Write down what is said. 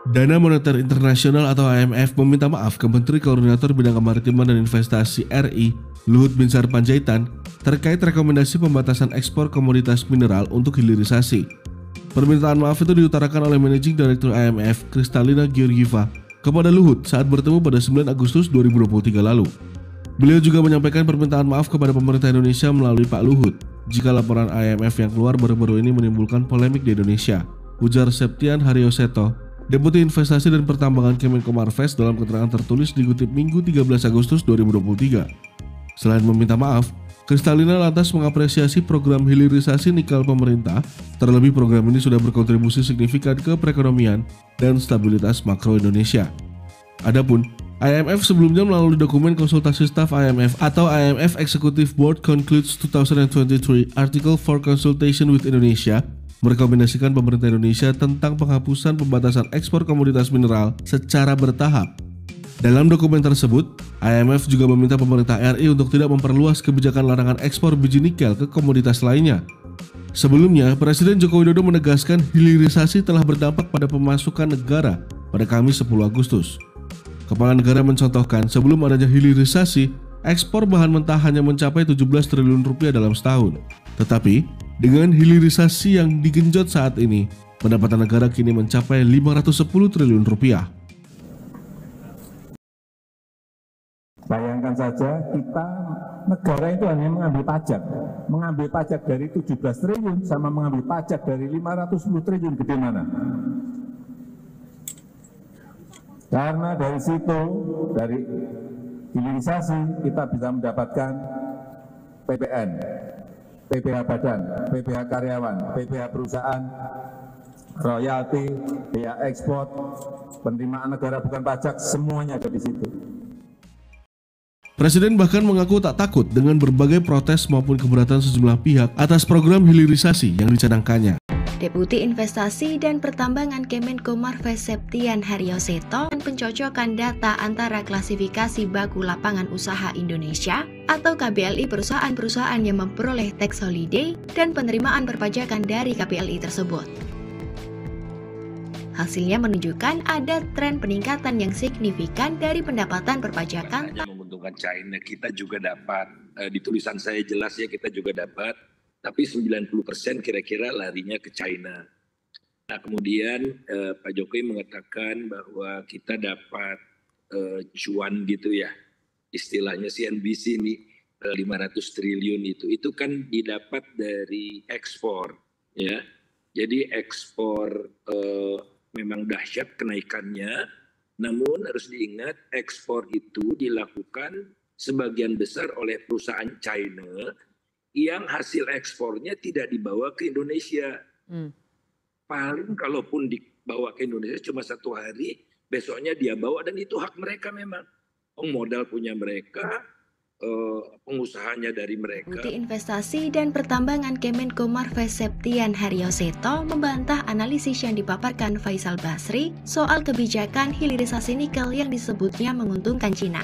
Dana Moneter Internasional atau IMF meminta maaf ke Menteri Koordinator Bidang Kemaritiman dan Investasi RI, Luhut Binsar Panjaitan, terkait rekomendasi pembatasan ekspor komoditas mineral untuk hilirisasi. Permintaan maaf itu diutarakan oleh Managing Director IMF, Kristalina Georgieva, kepada Luhut saat bertemu pada 9 Agustus 2023 lalu. Beliau juga menyampaikan permintaan maaf kepada pemerintah Indonesia melalui Pak Luhut jika laporan IMF yang keluar baru-baru ini menimbulkan polemik di Indonesia, ujar Septian Haryoseto, Deputi Investasi dan Pertambangan Kemenko Marves dalam keterangan tertulis dikutip Minggu 13 Agustus 2023. Selain meminta maaf, Kristalina lantas mengapresiasi program hilirisasi nikel pemerintah, terlebih program ini sudah berkontribusi signifikan ke perekonomian dan stabilitas makro Indonesia. Adapun, IMF sebelumnya melalui dokumen konsultasi staf IMF atau IMF Executive Board Concludes 2023 Article for Consultation with Indonesia merekomendasikan pemerintah Indonesia tentang penghapusan pembatasan ekspor komoditas mineral secara bertahap. Dalam dokumen tersebut, IMF juga meminta pemerintah RI untuk tidak memperluas kebijakan larangan ekspor biji nikel ke komoditas lainnya. Sebelumnya, Presiden Joko Widodo menegaskan hilirisasi telah berdampak pada pemasukan negara pada Kamis 10 Agustus. Kepala negara mencontohkan sebelum adanya hilirisasi, ekspor bahan mentah hanya mencapai 17 triliun rupiah dalam setahun. Tetapi, dengan hilirisasi yang digenjot saat ini, pendapatan negara kini mencapai 510 triliun rupiah. Bayangkan saja kita, negara itu hanya mengambil pajak dari 17 triliun sama mengambil pajak dari 510 triliun, gede mana? Karena dari situ, dari hilirisasi kita bisa mendapatkan PPN, PPh badan, PPh karyawan, PPh perusahaan, royalti, biaya ekspor, penerimaan negara bukan pajak, semuanya ada di situ. Presiden bahkan mengaku tak takut dengan berbagai protes maupun keberatan sejumlah pihak atas program hilirisasi yang dicanangkannya. Deputi Investasi dan Pertambangan Kemenko Marves Septian Haryoseto pencocokan data antara klasifikasi baku lapangan usaha Indonesia atau KBLI perusahaan-perusahaan yang memperoleh tax holiday dan penerimaan perpajakan dari KBLI tersebut. Hasilnya menunjukkan ada tren peningkatan yang signifikan dari pendapatan perpajakan. Hanya menguntungkan China, kita juga dapat, di tulisan saya jelas ya, kita juga dapat, tapi 90% kira-kira larinya ke China. Nah kemudian Pak Jokowi mengatakan bahwa kita dapat cuan gitu ya, istilahnya CNBC ini 500 triliun itu kan didapat dari ekspor ya. Jadi ekspor memang dahsyat kenaikannya, namun harus diingat ekspor itu dilakukan sebagian besar oleh perusahaan China yang hasil ekspornya tidak dibawa ke Indonesia. Paling kalaupun dibawa ke Indonesia cuma 1 hari, besoknya dia bawa dan itu hak mereka memang. Modal punya mereka, pengusahanya dari mereka. Deputi Investasi dan Pertambangan Kemenko Marves Septian Haryoseto membantah analisis yang dipaparkan Faisal Basri soal kebijakan hilirisasi nikel yang disebutnya menguntungkan Cina.